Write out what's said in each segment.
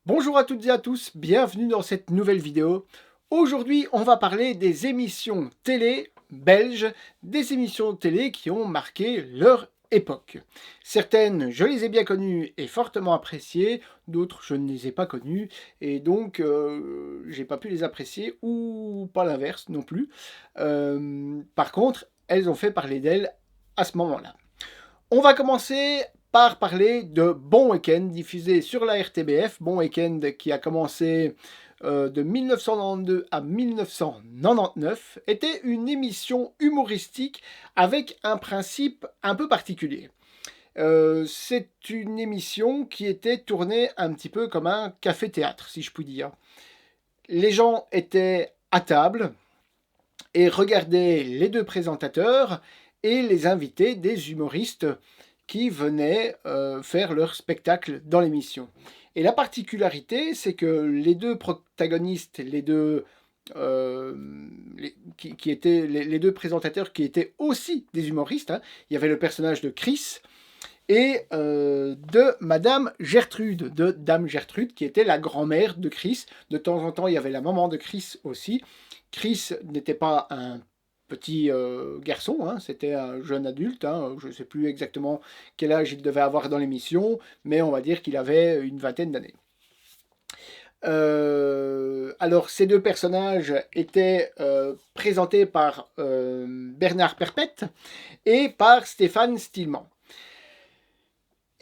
Bonjour à toutes et à tous, bienvenue dans cette nouvelle vidéo. Aujourd'hui, on va parler des émissions télé belges, des émissions télé qui ont marqué leur époque. Certaines, je les ai bien connues et fortement appréciées, d'autres, je ne les ai pas connues, et donc j'ai pas pu les apprécier, ou pas l'inverse non plus. Par contre, elles ont fait parler d'elles à ce moment-là. On va commencer par parler de Bon Week-end, diffusé sur la RTBF. Bon Week-end qui a commencé de 1992 à 1999, était une émission humoristique avec un principe un peu particulier. C'est une émission qui était tournée un petit peu comme un café-théâtre, si je puis dire. Les gens étaient à table et regardaient les deux présentateurs et les invités des humoristes qui venaient faire leur spectacle dans l'émission. Et la particularité, c'est que les deux protagonistes, les deux présentateurs qui étaient aussi des humoristes, hein, il y avait le personnage de Chris et de Madame Gertrude, de Dame Gertrude, qui était la grand-mère de Chris. De temps en temps, il y avait la maman de Chris aussi. Chris n'était pas un petit garçon, hein, c'était un jeune adulte, hein, je ne sais plus exactement quel âge il devait avoir dans l'émission, mais on va dire qu'il avait une vingtaine d'années. Alors ces deux personnages étaient présentés par Bernard Perpète et par Stéphane Stillman.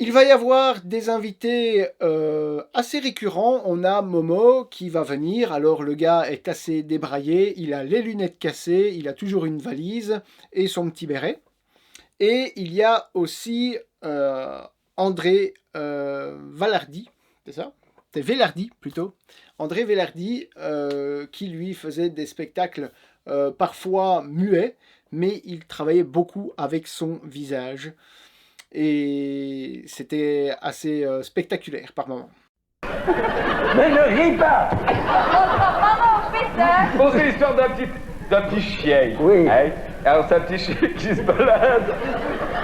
Il va y avoir des invités assez récurrents. On a Momo qui va venir. Alors le gars est assez débraillé, il a les lunettes cassées, il a toujours une valise et son petit béret. Et il y a aussi André Valardi, c'est ça? C'est Velardi plutôt. André Velardi qui lui faisait des spectacles parfois muets, mais il travaillait beaucoup avec son visage. Et c'était assez spectaculaire par moments. Mais ne ris pas! Maman, fais ça! Bon, c'est l'histoire d'un petit chien. Oui. Hein? Alors, c'est un petit chien qui se balade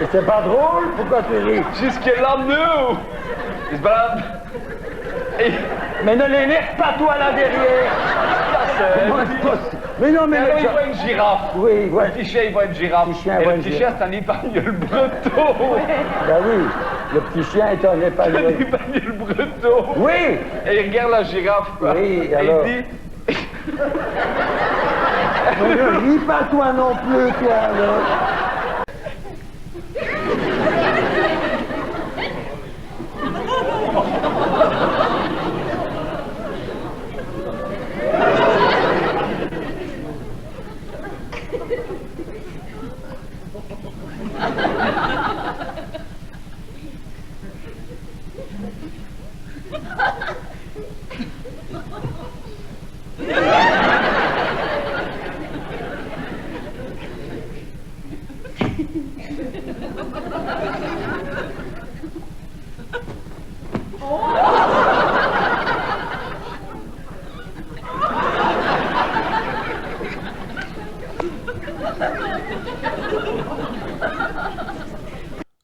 Et c'est pas drôle? Pourquoi tu ris? jusqu'à l'emmener. Il se balade. Et Mais ne les laisse pas toi là derrière! Comment est-ce possible? Mais non, mais alors, le il voit une girafe. Oui, Le ouais. petit chien, il voit une girafe. Le petit chien Et voit le une petit chien, girafe. c'est un épagnol breton. Ben oui, le petit chien est un Un épagnol. épagnol breton. Oui! Et il regarde la girafe, quoi. Oui, et alors? il dit... Mais ne ris pas toi non plus, toi, là!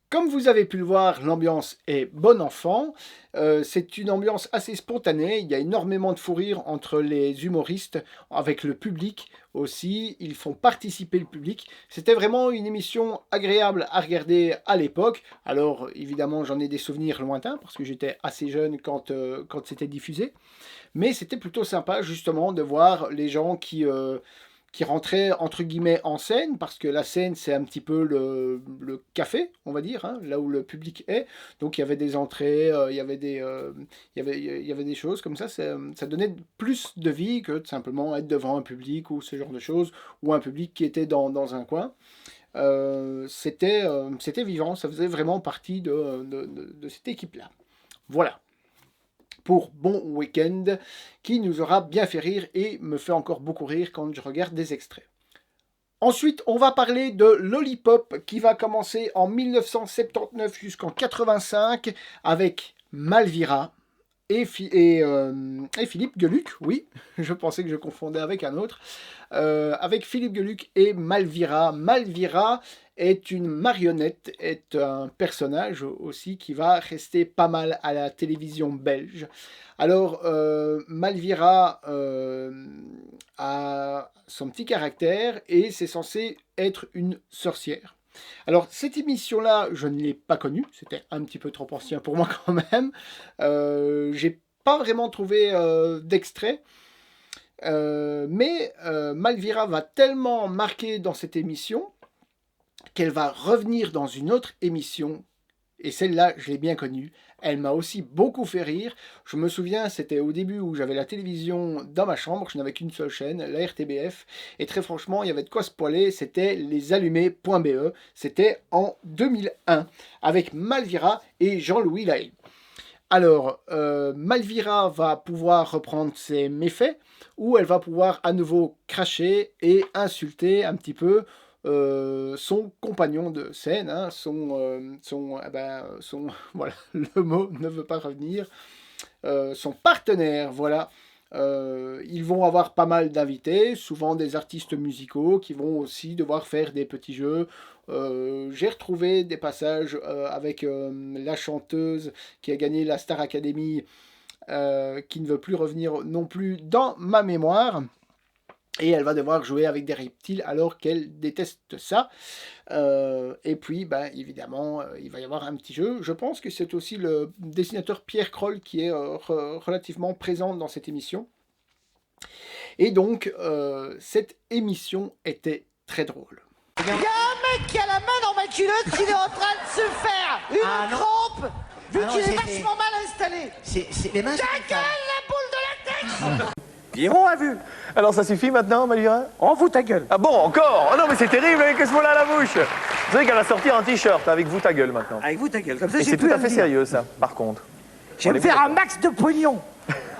Comme vous avez pu le voir, l'ambiance est bon enfant. C'est une ambiance assez spontanée. Il y a énormément de fou rire entre les humoristes, avec le public aussi. Ils font participer le public. C'était vraiment une émission agréable à regarder à l'époque. Alors évidemment, j'en ai des souvenirs lointains parce que j'étais assez jeune quand c'était diffusé. Mais c'était plutôt sympa justement de voir les gens qui rentraient entre guillemets en scène, parce que la scène c'est un petit peu le café, on va dire, hein, là où le public est. Donc il y avait des entrées, il y avait des choses comme ça donnait plus de vie que de simplement être devant un public ou ce genre de choses, ou un public qui était dans un coin. C'était vivant, ça faisait vraiment partie de cette équipe-là. Voilà. Pour Bon Week-end, qui nous aura bien fait rire et me fait encore beaucoup rire quand je regarde des extraits. Ensuite, on va parler de Lollipop, qui va commencer en 1979 jusqu'en 85 avec Malvira et Philippe Geluck, oui, je pensais que je confondais avec un autre, avec Philippe Geluck et Malvira. Malvira est une marionnette, est un personnage aussi qui va rester pas mal à la télévision belge. Alors, Malvira a son petit caractère et c'est censé être une sorcière. Alors, cette émission-là, je ne l'ai pas connue, c'était un petit peu trop ancien pour moi quand même. J'ai pas vraiment trouvé d'extrait. Mais Malvira va tellement marquer dans cette émission qu'elle va revenir dans une autre émission, et celle-là, je l'ai bien connue. Elle m'a aussi beaucoup fait rire. Je me souviens, c'était au début où j'avais la télévision dans ma chambre, je n'avais qu'une seule chaîne, la RTBF, et très franchement, il y avait de quoi spoiler, c'était lesallumés.be, c'était en 2001, avec Malvira et Jean-Louis Lahaye. Alors, Malvira va pouvoir reprendre ses méfaits, où elle va pouvoir à nouveau cracher et insulter un petit peu son compagnon de scène, hein, voilà, le mot ne veut pas revenir, son partenaire, voilà. Ils vont avoir pas mal d'invités, souvent des artistes musicaux qui vont aussi devoir faire des petits jeux. J'ai retrouvé des passages avec la chanteuse qui a gagné la Star Academy, qui ne veut plus revenir non plus dans ma mémoire. Et elle va devoir jouer avec des reptiles alors qu'elle déteste ça. Et puis, ben, évidemment, il va y avoir un petit jeu. Je pense que c'est aussi le dessinateur Pierre Kroll qui est relativement présent dans cette émission. Et donc, cette émission était très drôle. Il y a un mec qui a la main dans ma culotte qui est en train de se faire une crampe vu qu'il est vachement mal installé. C'est les mains. Ta gueule, la boule de latex. Pierrot a vu. Alors ça suffit maintenant, Malvira? On vous ta gueule. Ah bon, encore? Oh non, mais c'est terrible avec ce mot-là à la bouche. Vous savez qu'elle va sortir un t-shirt avec vous ta gueule maintenant. Avec vous ta gueule. Comme ça, Et j'ai c'est plus tout à à fait me dire. sérieux, ça, par contre. Je vais me faire un max de pognon.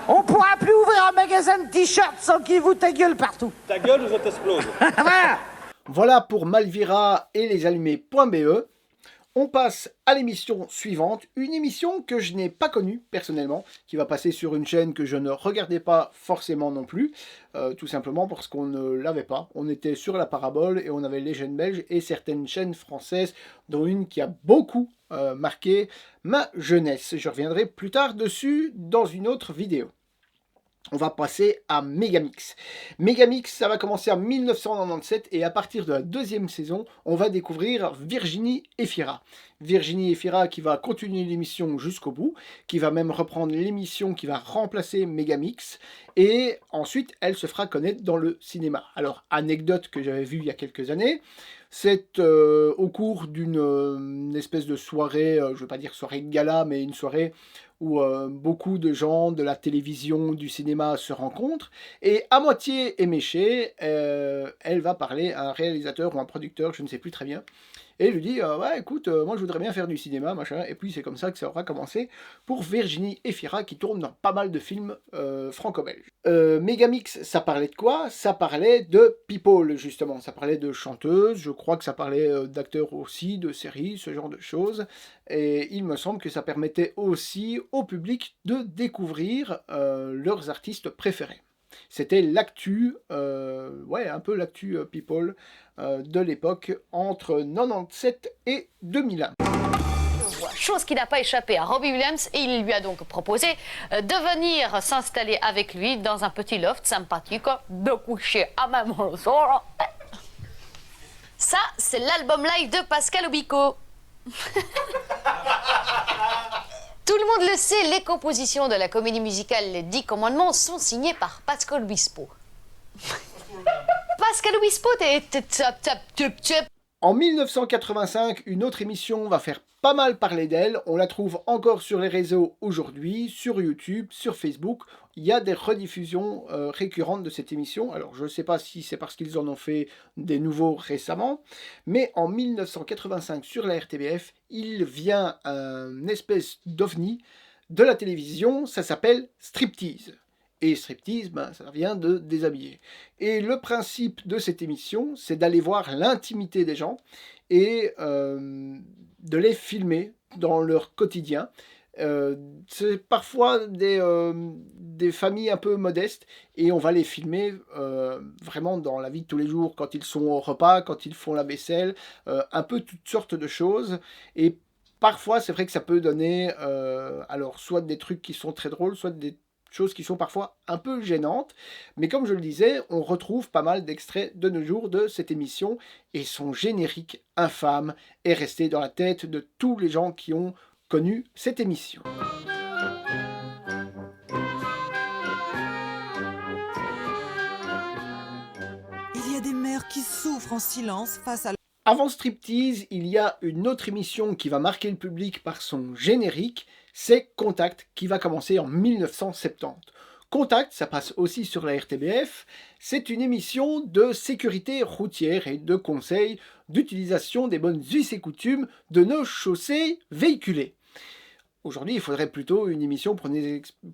On pourra plus ouvrir un magasin de t-shirts sans qu'il vous ta gueule partout. Ta gueule ou je t'explose. Voilà. Voilà pour Malvira et lesallumés.be. On passe à l'émission suivante, une émission que je n'ai pas connue personnellement, qui va passer sur une chaîne que je ne regardais pas forcément non plus, tout simplement parce qu'on ne l'avait pas. On était sur la parabole et on avait les chaînes belges et certaines chaînes françaises, dont une qui a beaucoup marqué ma jeunesse. Je reviendrai plus tard dessus dans une autre vidéo. On va passer à Megamix. Megamix, ça va commencer en 1997 et à partir de la deuxième saison, on va découvrir Virginie Efira. Virginie Efira qui va continuer l'émission jusqu'au bout, qui va même reprendre l'émission qui va remplacer Megamix et ensuite elle se fera connaître dans le cinéma. Alors, anecdote que j'avais vue il y a quelques années, c'est au cours d'une espèce de soirée, je ne veux pas dire soirée de gala, mais une soirée où beaucoup de gens de la télévision, du cinéma se rencontrent, et à moitié éméchée, elle va parler à un réalisateur ou un producteur, je ne sais plus très bien, et il lui dit ouais écoute, moi je voudrais bien faire du cinéma, machin, et puis c'est comme ça que ça aura commencé pour Virginie Efira qui tourne dans pas mal de films franco-belges. Megamix, ça parlait de quoi? Ça parlait de people justement, ça parlait de chanteuses, je crois que ça parlait d'acteurs aussi, de séries, ce genre de choses, et il me semble que ça permettait aussi au public de découvrir leurs artistes préférés. C'était l'actu, ouais, un peu l'actu people de l'époque entre 97 et 2001. Chose qui n'a pas échappé à Robbie Williams et il lui a donc proposé de venir s'installer avec lui dans un petit loft sympathique, de coucher à même le soir. Ça, c'est l'album live de Pascal Obispo. Tout le monde le sait, les compositions de la comédie musicale Les 10 Commandements sont signées par Pascal Obispo. Pascal Obispo, En 1985, une autre émission va faire pas mal parler d'elle. On la trouve encore sur les réseaux aujourd'hui, sur YouTube, sur Facebook. Il y a des rediffusions récurrentes de cette émission. Alors, je ne sais pas si c'est parce qu'ils en ont fait des nouveaux récemment, mais en 1985, sur la RTBF, il vient une espèce d'ovni de la télévision. Ça s'appelle Striptease. Et striptease, ben, ça vient de déshabiller. Et le principe de cette émission, c'est d'aller voir l'intimité des gens et de les filmer dans leur quotidien. C'est parfois des familles un peu modestes et on va les filmer vraiment dans la vie de tous les jours, quand ils sont au repas, quand ils font la vaisselle, un peu toutes sortes de choses. Et parfois, c'est vrai que ça peut donner alors soit des trucs qui sont très drôles, soit des choses qui sont parfois un peu gênantes. Mais comme je le disais, on retrouve pas mal d'extraits de nos jours de cette émission et son générique infâme est resté dans la tête de tous les gens qui ont connu cette émission. Il y a des mères qui souffrent en silence face à... Avant Striptease, il y a une autre émission qui va marquer le public par son générique, c'est Contact, qui va commencer en 1970. Contact, ça passe aussi sur la RTBF, c'est une émission de sécurité routière et de conseils d'utilisation des bonnes us et coutumes de nos chaussées véhiculées. Aujourd'hui, il faudrait plutôt une émission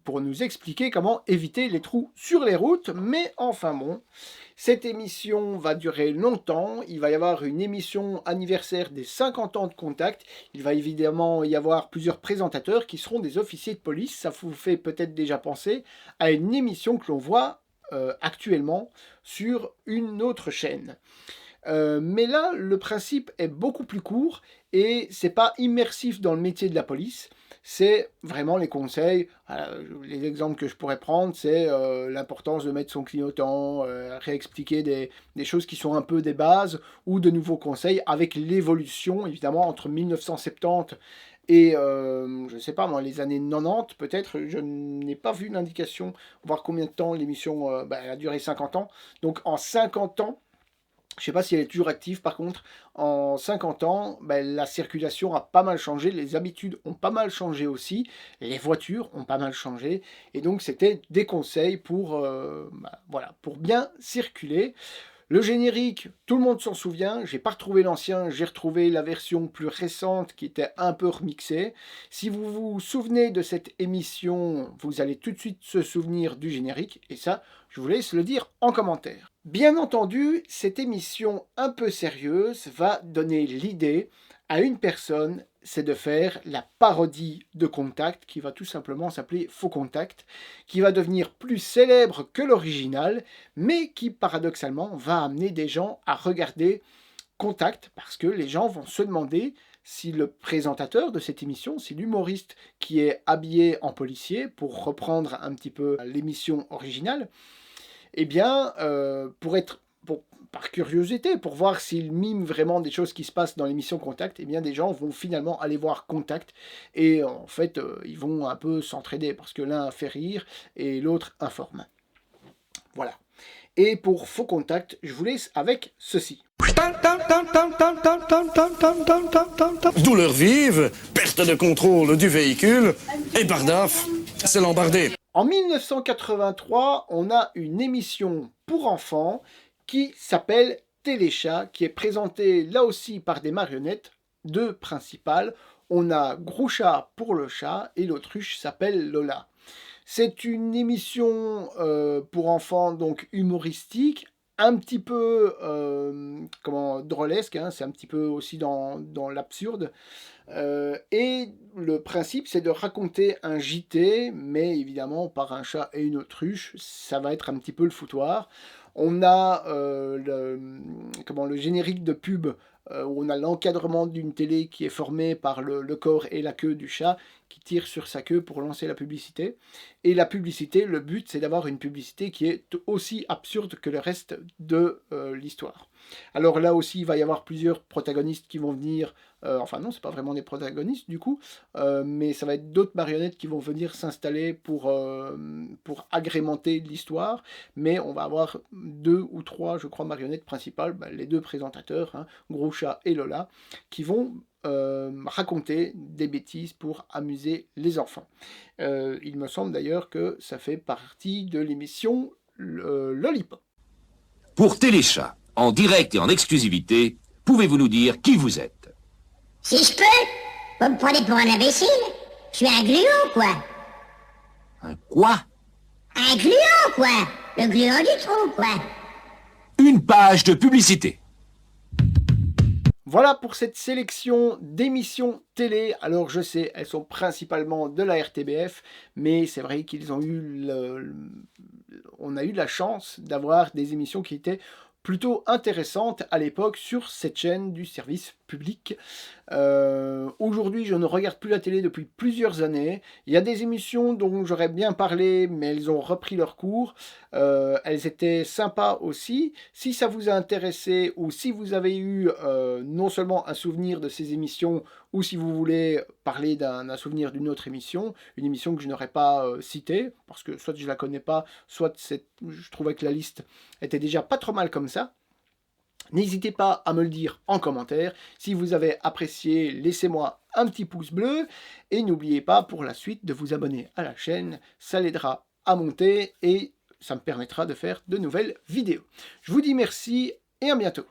pour nous expliquer comment éviter les trous sur les routes, mais enfin bon, cette émission va durer longtemps, il va y avoir une émission anniversaire des 50 ans de Contact, il va évidemment y avoir plusieurs présentateurs qui seront des officiers de police, ça vous fait peut-être déjà penser à une émission que l'on voit actuellement sur une autre chaîne. Mais là, le principe est beaucoup plus court et c'est pas immersif dans le métier de la police. C'est vraiment les conseils. Les exemples que je pourrais prendre, c'est l'importance de mettre son clignotant, réexpliquer des choses qui sont un peu des bases, ou de nouveaux conseils avec l'évolution, évidemment, entre 1970 et, je ne sais pas moi, les années 90, peut-être. Je n'ai pas vu l'indication, voir combien de temps l'émission elle a duré 50 ans. Donc en 50 ans, je ne sais pas si elle est toujours active, par contre, en 50 ans, la circulation a pas mal changé, les habitudes ont pas mal changé aussi, les voitures ont pas mal changé, et donc c'était des conseils pour, voilà, pour bien circuler. Le générique, tout le monde s'en souvient, j'ai pas retrouvé l'ancien, j'ai retrouvé la version plus récente qui était un peu remixée. Si vous vous souvenez de cette émission, vous allez tout de suite se souvenir du générique, et ça, je vous laisse le dire en commentaire. Bien entendu, cette émission un peu sérieuse va donner l'idée à une personne, c'est de faire la parodie de Contact, qui va tout simplement s'appeler Faux Contact, qui va devenir plus célèbre que l'original, mais qui paradoxalement va amener des gens à regarder Contact, parce que les gens vont se demander si le présentateur de cette émission, si l'humoriste qui est habillé en policier, pour reprendre un petit peu l'émission originale, eh bien, par curiosité, pour voir s'il mime vraiment des choses qui se passent dans l'émission Contact, eh bien des gens vont finalement aller voir Contact et en fait ils vont un peu s'entraider parce que l'un fait rire et l'autre informe. Voilà. Et pour Faux Contact, je vous laisse avec ceci. Douleur vive, perte de contrôle du véhicule et pardaf, c'est l'embardé. En 1983, on a une émission pour enfants qui s'appelle Téléchat, qui est présentée là aussi par des marionnettes, deux principales. On a Groucha pour le chat et l'autruche s'appelle Lola. C'est une émission pour enfants donc humoristique, un petit peu drôlesque, hein, c'est un petit peu aussi dans l'absurde. Et le principe, c'est de raconter un JT, mais évidemment par un chat et une autruche, ça va être un petit peu le foutoir. On a le générique de pub, où on a l'encadrement d'une télé qui est formé par le corps et la queue du chat, qui tire sur sa queue pour lancer la publicité. Et la publicité, le but, c'est d'avoir une publicité qui est aussi absurde que le reste de l'histoire. Alors là aussi, il va y avoir plusieurs protagonistes qui vont venir, enfin non, c'est pas vraiment des protagonistes du coup, mais ça va être d'autres marionnettes qui vont venir s'installer pour agrémenter l'histoire, mais on va avoir 2 ou 3, je crois, marionnettes principales, les deux présentateurs, hein, Groucha et Lola, qui vont raconter des bêtises pour amuser les enfants. Il me semble d'ailleurs que ça fait partie de l'émission Lollipop. Pour Téléchat, en direct et en exclusivité, pouvez-vous nous dire qui vous êtes? Si je peux, vous me prenez pour un imbécile? Je suis un gluon, quoi. Un quoi? Un gluon, quoi. Le gluon du trou, quoi. Une page de publicité. Voilà pour cette sélection d'émissions télé. Alors je sais, elles sont principalement de la RTBF, mais c'est vrai qu'ils ont eu on a eu la chance d'avoir des émissions qui étaient plutôt intéressantes à l'époque sur cette chaîne du service public. Aujourd'hui, je ne regarde plus la télé depuis plusieurs années. Il y a des émissions dont j'aurais bien parlé, mais elles ont repris leur cours. Elles étaient sympas aussi. Si ça vous a intéressé ou si vous avez eu non seulement un souvenir de ces émissions ou si vous voulez parler d'un souvenir d'une autre émission, une émission que je n'aurais pas citée, parce que soit je la connais pas, soit je trouvais que la liste était déjà pas trop mal comme ça. N'hésitez pas à me le dire en commentaire. Si vous avez apprécié, laissez-moi un petit pouce bleu. Et n'oubliez pas pour la suite de vous abonner à la chaîne. Ça l'aidera à monter et ça me permettra de faire de nouvelles vidéos. Je vous dis merci et à bientôt.